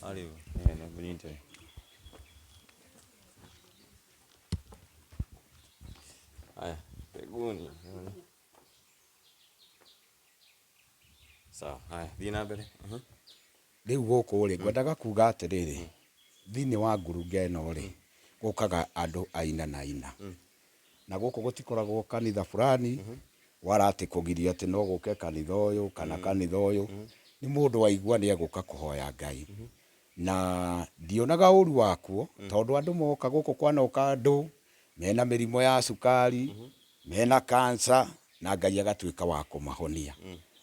Ariyo. Na bunyite. Aya, teguni. Sawa, haya, thiĩ na mbere. Rĩu gũkũ rĩ ngwendaga kuga atĩrĩrĩ, thĩinĩ wa ngurunga ĩno rĩ gũkaga andũ aina na aina, na gũkũ gũtikoragwo kanitha fulani wala atĩ kũgiria atĩ no gũke kanitha ũyũ kana kanitha ũyũ, nĩ mũndũ waigua nĩ egũka kũhoya Ngai, na ndionaga ũru wakuo tondũ andũ moka gũkũ kwanoka andũ mena mĩrimũ ya cukari, mena cancer, na Ngai agatuĩka wa kũmahonia.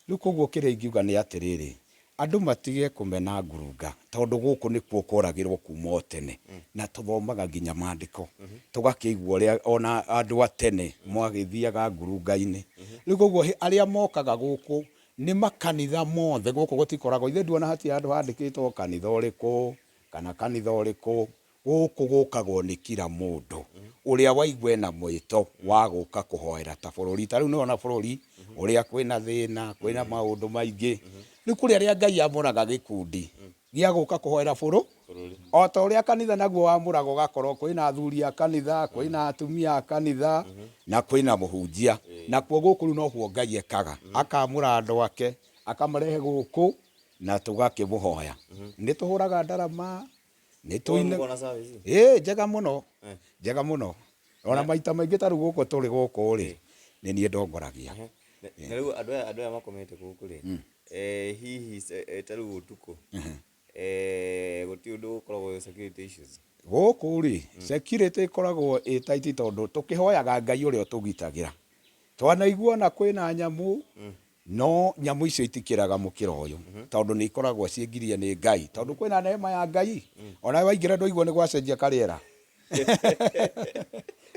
Rĩu koguo kĩrĩa ingiuga nĩ atĩrĩrĩ, andũ matige kũmena ngurunga tondũ gũkũ nĩkuo kũragĩrwo kuma tene, na tũthomaga nginya maandĩko tũgakĩigua ũrĩa ona andũ a tene mwagĩthiaga ngurunga-inĩ. Rĩu koguo arĩa mokaga gũkũ nĩ makanitha mothe, gũkũ gũtikoragwo ithe nduona hatirĩ handũ handĩkĩtwo kanitha ũrĩkũ kana kanitha ũrĩkũ, gũkũ gũkagwo nĩ kila mũndũ ũrĩa waigua ena mwĩto wa gũka kũhoera ta bũrũri. Ta rĩu nĩwona bũrũri ũrĩa kwĩna thĩna, kwĩna maũndũ maingĩ, rĩu kũrĩ arĩa Ngai amũraga gĩkundi gĩa gũka kũhoera bũrũri, o ta ũrĩa kanitha naguo wamũraga ũgakorwo kwĩna athuri a kanitha, kwĩna atumia a kanitha, na kwĩna mũhunjia. Nakuo gũkũ rĩu noguo Ngai ekaga, akamũra andũ ake akamarehe gũkũ na tũgakĩmũhoya. Nĩ tũhũraga ndarama, nĩ tũine njega mũno, njega mũno, ona maita maingĩ ta rĩu gũkũ tũrĩ gũkũ rĩ nĩ niĩ ndongoragia. Na rĩu andũ aya makomete gũkũ rĩ, hihi ta rĩu ũtukũ gũtirĩ ũndũ gũkoragwo security issues gũkũ rĩ? Security ĩkoragwo ĩ tight tondũ tũkĩhoyaga Ngai ũrĩa ũtũgitagĩra. Twanaigua ona kwĩna nyamũ, no nyamũ icio itikĩraga mũkĩra ũyũ tondũ nĩ ikoragwo ciĩngirie nĩ Ngai, tondũ kwĩna neema ya Ngai. Ona waingĩra ndũigua nĩ gwacenjia karĩera,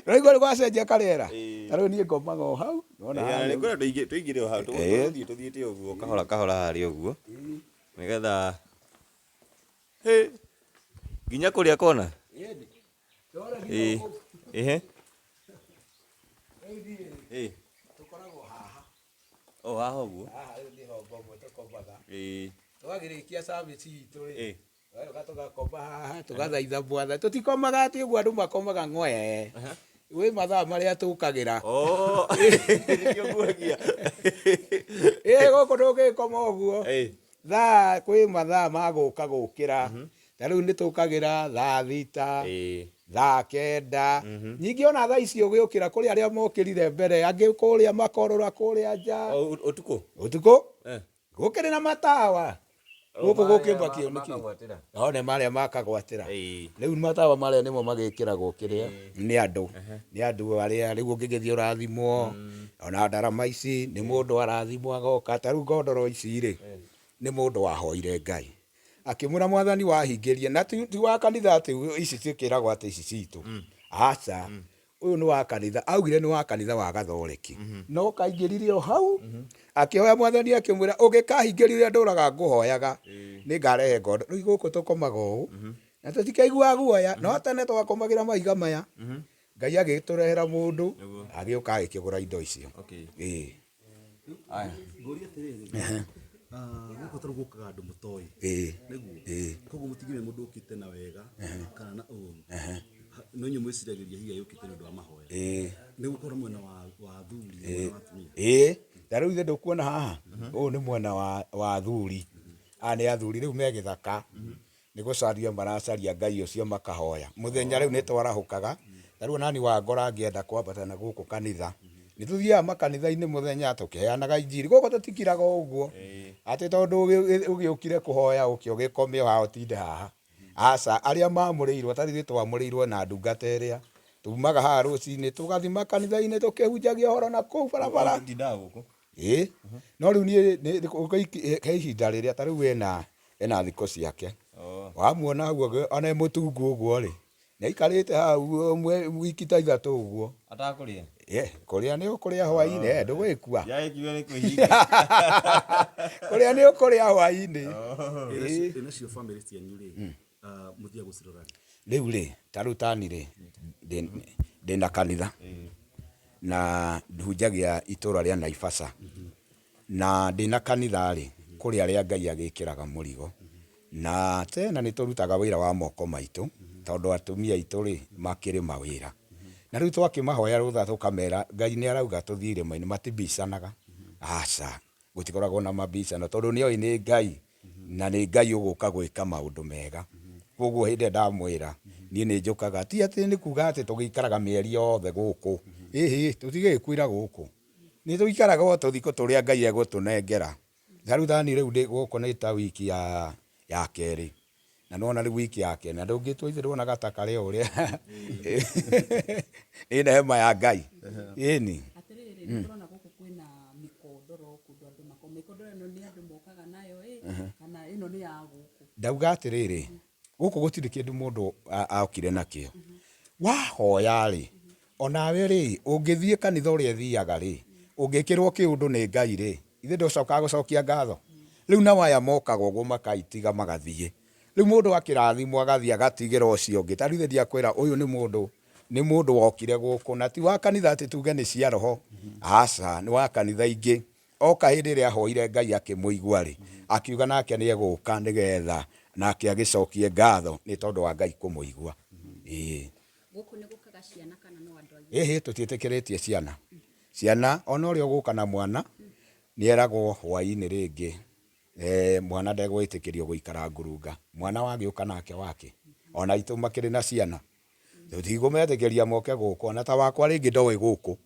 ndũigua nĩ gwacenjia karĩera. Ta rĩu niĩ ngomaga o hau, nĩ kwenda tũingĩre o hau tũthiĩte ũguo kahora kahora harĩa ũguo, nĩgetha nginya kũrĩa kona tũkoragwo haha o haha ũguo, haha rĩu nĩho ngomwe tũkomaga, twagĩrĩkia service itũ rĩ tũgoka tũgakoma haha tũgathaitha Mwathani. Tũtikomaga atĩ ũguo andũ makomaga ng'we, wĩ mathaa marĩa tũkagĩra. Nĩkĩo nguonia Gũkũ ndũngĩkoma ũguo, kwĩ mathaa ma gũka gũkĩra. Ta rĩu nĩ tũkagĩra thaa thita, thaa kenda, ningĩ ona thaa ici ũgĩũkĩra kũrĩ arĩa mokĩrire mbere, angĩ kũrĩa makorora kũrĩa nja ũtukũ gũkĩrĩ na matawa gũkũ gũkĩmbakio nĩkĩ, nĩ marĩa makagwatĩra. Rĩu matawa marĩa nĩmo magĩkĩragwo kĩrĩa nĩ andũ arĩa rĩu ũngĩgĩthiĩ ũrathimwo, ona ndarama ici nĩ mũndũ arathimwo agoka. Ta rĩu ngondoro ici rĩ nĩ mũndũ wahoire Ngai akĩmwĩra Mwathani wahingĩrie, na ti wa kanitha atĩ ici ciĩkĩragwo atĩ ici citũ, aca, ũyũ nĩ wa kanitha, augire nĩ wa kanitha wa Gathoreki, no kaingĩrire o hau akĩhoya Mwathani akĩmwĩra ũngĩkahingĩria ũrĩa ndũraga ngũhoyaga nĩngarehe ngondoro. Rĩu gũkũ tũkomaga ũũ na tũtikaiguaga guoya, no tene twakomagĩra mahiga maya, Ngai agĩtũrehera mũndũ agĩũka agĩkĩgũra indo icio. Gũkũ tarĩ gũkaga andũ mũtoĩ nĩguo, koguo mũtigĩrĩre mũndũ ũkĩte na wega kana na ũru, no inyuĩ mwĩciragĩria hihi ũkĩte nĩ ũndũ wa mahoya. Nĩ gũkorwo mwena wa athuri na mwena wa atumia. Ta rĩu ithe ndũkuona haha, ũyũ nĩ mwena wa athuri, aya nĩ athuri rĩu me gĩthaka, nĩ gũcaria maracaria Ngai ũcio makahoya. Mũthenya rĩu nĩ twarahũkaga, ta rĩu onani Wangora angĩenda kwambata na gũkũ kanitha, nĩ tũthiaga makanitha-inĩ mũthenya tũkĩheanaga injiri. Gũkũ tũtikiraga ũguo atĩ tondũ ũgĩũkire kũhoya ũkĩ ũgĩkome haha ũtinde haha, aca. Arĩa mamũrĩirwo, ta rĩu twamũrĩirwo na ndungata ĩrĩa tumaga haha rũcinĩ tũgathiĩ makanitha-inĩ tũkĩhunjagia ũhoro na kũu barabara. No rĩu niĩ he ihinda rĩrĩa ta rĩu ena thikũ ciake, wamuona hau ona mũtungu ũguo rĩ nĩaikarĩte hau wiki ta ithatũ ũguo atakũrĩa. Kũrĩa nĩ ũkũrĩa hwaĩ-inĩ, ndũgĩkua kũrĩa nĩ ũkũrĩa hwaĩ-inĩ. Nacio bamĩrĩ cianyu rĩ mũthia gũcirora rĩu rĩ, ta rĩu tani rĩ ndĩna kanitha na ndunjagia itũra rĩa Naivasha, na ndĩna kanitha rĩ kũrĩ arĩa Ngai agĩkĩraga mũrigo, na tena nĩ tũrutaga wĩra wa moko maitũ tondũ atumia aitũ rĩ makĩrĩ mawĩra na rĩu twakĩmahoya rũtha tũkamera Ngai nĩ arauga tũthiĩ irĩma-inĩ matibicanaga aca gũtikoragwo na mabicano tondũ nĩoĩ nĩ Ngai na nĩ Ngai ũgũka gwĩka maũndũ mega koguo hĩndĩ ndamwĩra niĩ nĩ njũkaga ti atĩ nĩ kuga atĩ tũgĩikaraga mĩeri yothe gũkũ tũtigĩkwĩra gũkũ nĩ tũikaraga o tũthikũ tũrĩa Ngai egũtũnengera rĩu thani rĩu gũkũ nĩ ta wiki ya kerĩ na nona rĩu wiki ya kerĩ na ndũngĩtũithĩrwo na gataka rĩa ũrĩa nĩ neema ya Ngai ĩni atĩrĩrĩ nĩ tũrona gũkũ kwĩna mĩkondoro kũndũ andũ mĩkondoro ĩno nĩ andũ mokaga nayo kana ĩno nĩ ya gũkũ ndauga atĩrĩrĩ gũkũ gũtirĩ kĩndũ mũndũ aokire nakĩo wahoya rĩ onawe rĩ ũngĩthiĩ kanitha ũrĩa thiaga rĩ ũngĩkĩrwo kĩũndũ nĩ Ngai rĩ ithe ndũcokaga gũcokia ngatho rĩu na waya mokaga ũguo makaitiga magathiĩ rĩu mũndũ akĩrathimwo agathiĩ agatigĩra ũcio ũngĩ tarĩu ndiakwĩra ũyũ nĩ mũndũ wokire gũkũ na ti wa kanitha atĩ tuge nĩ cia roho aca nĩ wa kanitha ingĩ oka hĩndĩ ĩrĩa ahoire Ngai akĩmũigua rĩ akiuga nake nĩ egũka nĩgetha nake agĩcokie ngatho nĩ tondũ wa Ngai kũmũigua gũkũ nĩ gũkaga ciana kana no andũ agĩ tũtiĩtĩkĩrĩtie ciana ona ũrĩa ũgũka na mwana nĩ eragwo hwaĩ-inĩ rĩngĩ mwana ndegwĩtĩkĩrio gũikara ngurunga mwana wagĩũka nake wake ona itũ makĩrĩ na ciana tũtigũmetĩkĩria moke gũkũ ona ta wakwa rĩngĩ ndoĩ gũkũ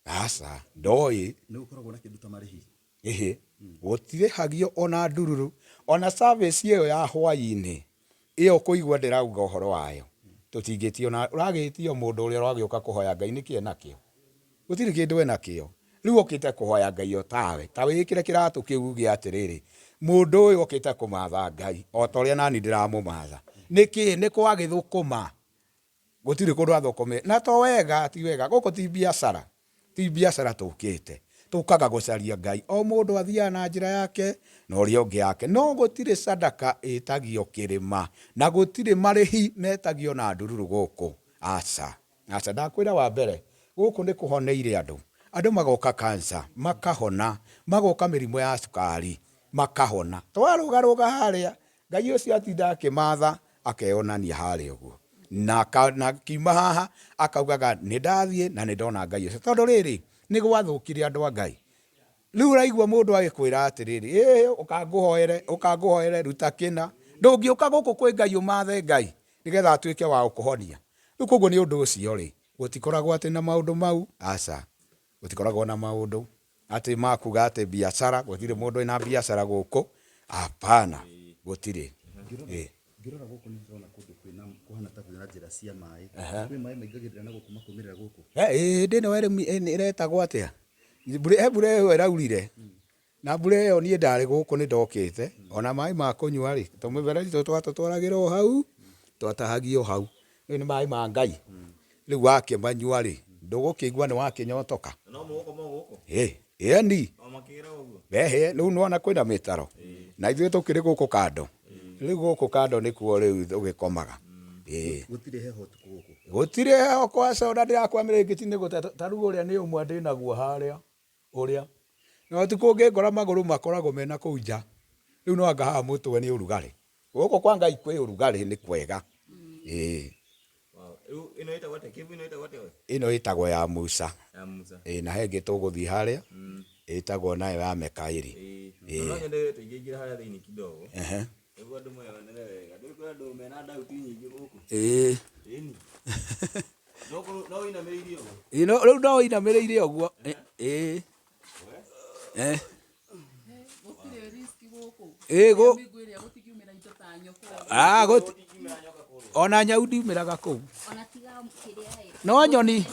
aca ndoĩ nĩ gũkoragwo na kĩndũ ta marĩhi gũtirĩhagio ona ndururu ona service ĩyo ya hwaĩ-inĩ ĩyo kũigua ndĩrauga ũhoro wayo tũtingĩtio na ũragĩtio mũndũ ũrĩa ũragĩũka kũhoya Ngai nĩkĩ enakĩo gũtirĩ kĩndũ enakĩo rĩu okĩte kũhoya Ngai o tawe ta wĩkĩre kĩratũ kĩu uge atĩrĩrĩ mũndũ ũyũ okĩte kũmatha Ngai o ta ũrĩa nani ndĩramũmatha nĩkĩ nĩ kwagĩthũkũma gũtirĩ kũndũ athũkũme na to wega ti wega gũkũ ti biacara tũkĩte tũkaga gũcaria Ngai o mũndũ athiaga na njĩra yake na ũrĩa ũngĩ yake no gũtirĩ sadaka ĩtagio kĩrĩma na gũtirĩ marĩhi metagio na ndururu gũkũ aca ndakwĩra wa mbere gũkũ nĩ kũhoneire andũ magoka cancer makahona magoka mĩrimũ ya cukari makahona twarũgarũga harĩa Ngai ũcio atinda akĩmatha akeyonania harĩa ũguo na kiuma haha akaugaga nĩ ndathiĩ na nĩ ndona Ngai ũcio tondũ rĩrĩ nĩ gwathũkire andũ a Ngai rĩu ũraigua mũndũ agĩkwĩra atĩrĩrĩ ũkangũhoere ruta kĩna ndũngĩũka gũkũ kwĩ Ngai ũmathe Ngai nĩgetha atuĩke wa gũkũhonia rĩu koguo nĩ ũndũ ũcio rĩ gũtikoragwo atĩ na maũndũ mau aca gũtikoragwo na maũndũ atĩ makuga atĩ biacara gũtirĩ mũndũ ena biacara gũkũ hapana gũtirĩ ngĩrora gũkũ nĩ ndĩrona kũndũ kũhana ta kwĩna njĩra cia maĩ kwĩ maĩ maingagĩrĩra na gũkũ makumĩrĩra gũkũ hĩndĩ ĩno ĩretagwo atĩa mbura ĩyo ĩraurire na mbura ĩyo niĩ ndarĩ gũkũ nĩ ndokĩte ona maĩ ma kũnyua rĩ tũmĩberethi twatũtwaragĩra o hau twatahagio hau rĩu nĩ maĩ ma Ngai rĩu wakĩmanyua rĩ ndũgũkĩigua nĩ wakĩnyotoka ĩni rĩu nĩwona kwĩna mĩtaro na ithuĩ tũkĩrĩ gũkũ kando rĩu gũkũ kando nĩkuo rĩu ũgĩkomaga gũtirĩ heho ũtukũ gũkũ gũtirĩ heho kwaca ona ndĩrakwamĩrĩngĩti nĩ gũte tarĩu ũrĩa nĩ ũmwe ndĩnaguo harĩa ũrĩa na ũtukũ ũngĩngora magũrũ makoragwo mena kũu nja rĩu no anga haha mũtwe nĩ ũrugarĩ gũkũ kwa Ngai kwĩ ũrugarĩ nĩ kwega ĩno ĩtagwo ya Musa na he ĩngĩ tũgũthiĩ harĩa ĩtagwo nayo ya Mekaĩri rĩu no inamĩrĩire ũguo ona nyau ndiumĩraga kũu no nyoni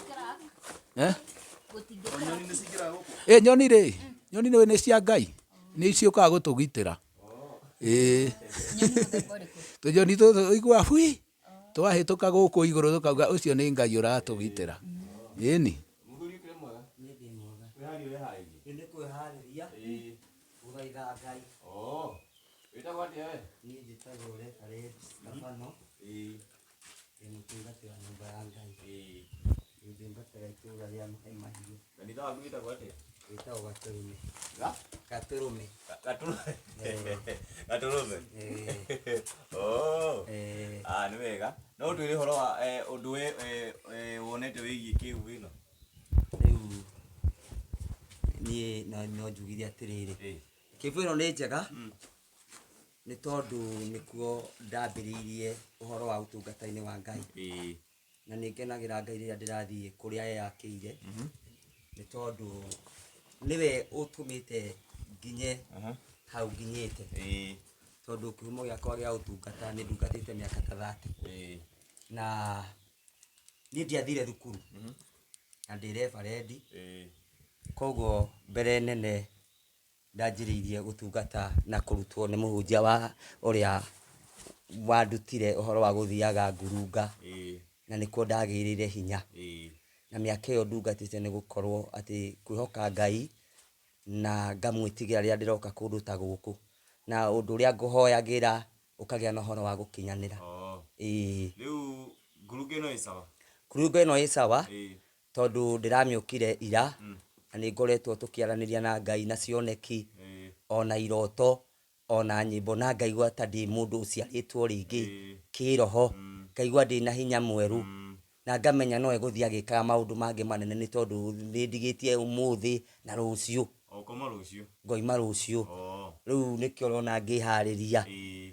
nyoni rĩ nyoni nĩ cia Ngai nĩ ciũkaga gũtũgitĩra tũnyoni tũtũ igua bui twahĩtũka gũkũ igũrũ tũkauga ũcio nĩ Ngai ũratũgitĩra ĩni Itago gaturume. Ga? Gaturume. Gaturume. Oh. Nĩ wega. No twĩre ũhoro wa ũndũ wonete wĩgiĩ kĩhũ ĩno. Rĩu niĩ no njugire atĩrĩrĩ. Kĩhũ ĩno nĩ njega. Nĩ tondũ nĩkuo ndambĩrĩirie ũhoro wa ũtungata-inĩ wa Ngai. Na nĩ ngenagĩra Ngai rĩrĩa ndĩrathiĩ kũrĩa yakĩire. Nĩ tondũ niwe ũtũmĩte nginye hau nginyĩte. Tondũ kĩhumo gĩakwa gĩa ũtungata nĩ ndungatĩte mĩaka ta 30. Na niĩ ndiathire thukuru na ndĩ reverend. Koguo mbere nene ndanjĩrĩirie gũtungata na kũrutwo nĩ mũhunjia wa ũrĩa wandutire ũhoro wa gũthiaga ngurunga. Na nĩkuo ndagĩrĩire hinya. Na mĩaka ĩyo ndungatĩte nĩ gũkorwo atĩ kwĩhoka Ngai na ngamwĩtigĩra rĩrĩa ndĩroka kũndũ ta gũkũ. Na ũndũ ũrĩa ngũhoyagĩra ũkagĩa na ũhoro wa gũkinyanĩra. Rĩu ngurunga ĩno ĩ sawa? Ngurunga ĩno ĩ sawa tondũ ndĩramĩũkire ira na nĩ ngoretwo tũkĩaranĩria na Ngai na cioneki ona iroto ona nyĩmbo na ngaigua ta ndĩ mũndũ ũciarĩtwo rĩngĩ kĩroho. Ngaigua ndĩ na hinya mwerũ na ngamenya no egũthiĩ agĩkaga maũndũ mangĩ manene nĩ tondũ nĩ ndigĩtie ũmũthĩ na rũciũ. Ngoima rũciũ. Rĩu nĩkĩo ũrona ngĩharĩria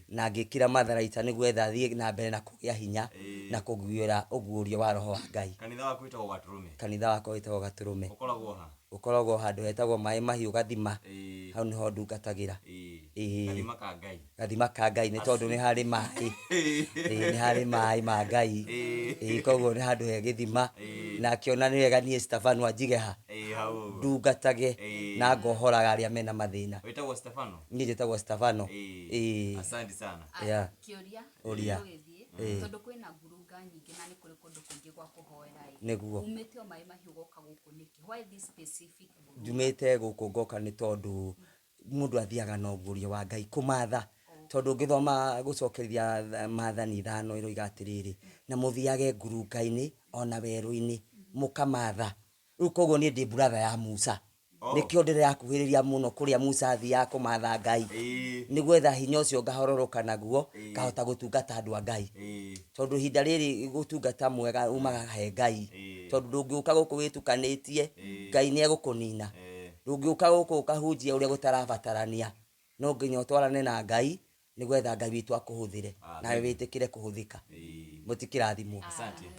na ngĩkĩra matharaita nĩguo thiĩ na mbere na kũgĩa hinya na kũguĩra ũguũrio wa roho wa Ngai. Kanitha waku wĩtagwo Gatũrũme? Kanitha wakwa wĩtagwo Gatũrũme. Ũkoragwo ha? Ũkoragwo handũ hetagwo Maĩ Mahiũ Gathima. Hau nĩho ndungatagĩra. Gathima ka Ngai? Gathima ka Ngai nĩ tondũ nĩ harĩ maĩ. Nĩ harĩ maĩ ma Ngai. Koguo nĩ handũ he gĩthima na akĩona nĩ wega niĩ Stefano anjige ha ndungatage na ngohoraga arĩa mena mathĩna. Wĩtagwo Stefano? Niĩ njĩtagwo Stefano. Asante sana. Kĩũria tondũ kwĩna ngurunga nyingĩ na nĩ kũrĩ kũndũ kũingĩ gwa kũhoera. Nĩguo umĩte o Maĩ Mahiũ goka gũkũ nĩkĩ? Why this specific? Njumĩte gũkũ ngoka nĩ tondũ mũndũ athiaga na ũguũrio wa Ngai kũmatha. Tondũ ngĩthoma gũcokerithia Maathani 5 ĩroiga atĩrĩrĩ, na mũthiage ngurunga-inĩ ona werũ-inĩ mũkamatha. Rĩu koguo niĩ ndĩ brother ya Musa. Nĩkĩo ndĩrakuhĩrĩria mũno kũrĩa Musa athiaga kũmatha Ngai. Nĩgwetha hinya ũcio ngahororoka naguo ngahota gũtungata andũ a Ngai. Tondũ ihinda rĩrĩ gũtungata mwega umaga he Ngai. Tondũ ndũngĩũka gũkũ wĩtukanĩtie Ngai nĩ egũkũnina. Ndũngĩũka gũkũ ũkahunjia ũrĩa gũtarabatarania. No nginya ũtwarane na Ngai nĩgwetha Ngai witũ akũhũthĩre nawe wĩtĩkĩre kũhũthĩka. Mũtikĩrathimwo.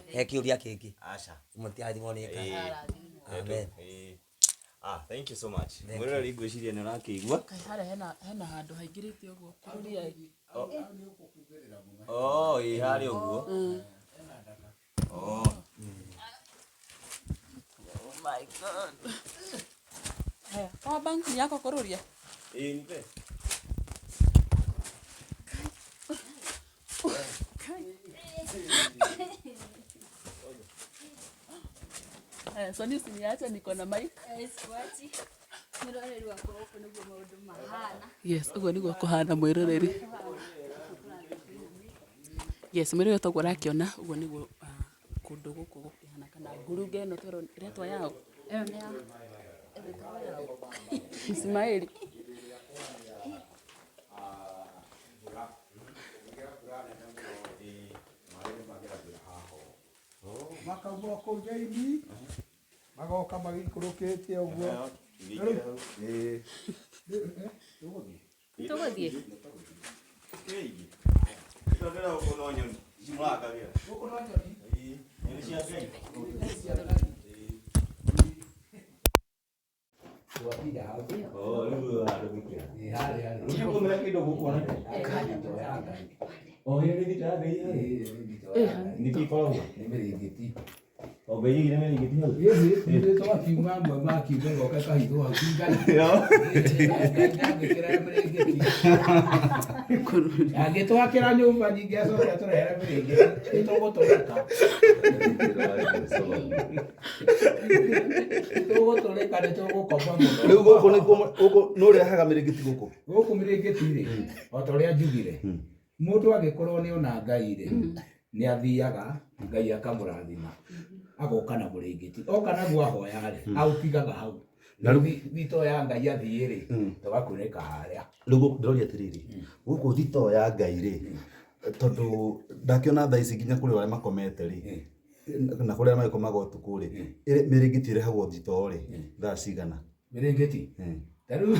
He kĩũria kĩngĩ? Aca. Mũtikĩrathimwo nĩ Ngai. Amen. Thank you so much. Mwĩrore ngwĩciria nĩ ũrakĩigua. Kaĩ harĩa hena handũ haingĩrĩte ũguo kũrũria. Harĩa ũguo. My God. Power bank ni yako kũrũria? Nipe. So nisiniache niko na mic. Yes, uguo niguo kũhana mwĩroreri. Yes, mwĩroreri toguo ũrakĩona uguo niguo kũndũ gũkũ gũkĩhana kana ngurunga ĩno toro ĩretwa yao. Ĩyo nĩ ya Ismaili. Makaumwo kũu Jaini magoka magĩikũrũkĩte ũguo. Tũgũthiĩ. Angĩtwakĩra nyũmba nyingĩ acoke atũrehere mĩrĩngĩti nĩtũgũtũrĩka. Nĩtũgũtũrĩka nĩtũgũkomba mũno. Rĩu gũkũ nĩ ũrehaga mĩrĩngĩti gũkũ? Gũkũ mĩrĩngĩti-rĩ, o ta ũrĩa njugire, mũndũ angĩkorwo nĩ ona Ngai-rĩ nĩ athiaga Ngai akamũrathima agoka na mũrĩngĩti. Oka naguo ahoya-rĩ aũtigaga hau. na thito ya Ngai athie ri tugakuneka haria riu ndiroria atiriri guku thito ya Ngai ri tondu ndakiona thaa ici nginya kuri wale makomete ri na kuri maikomaga utuku ri mirigiti irehagwo thito ri thaa cigana mirigiti taru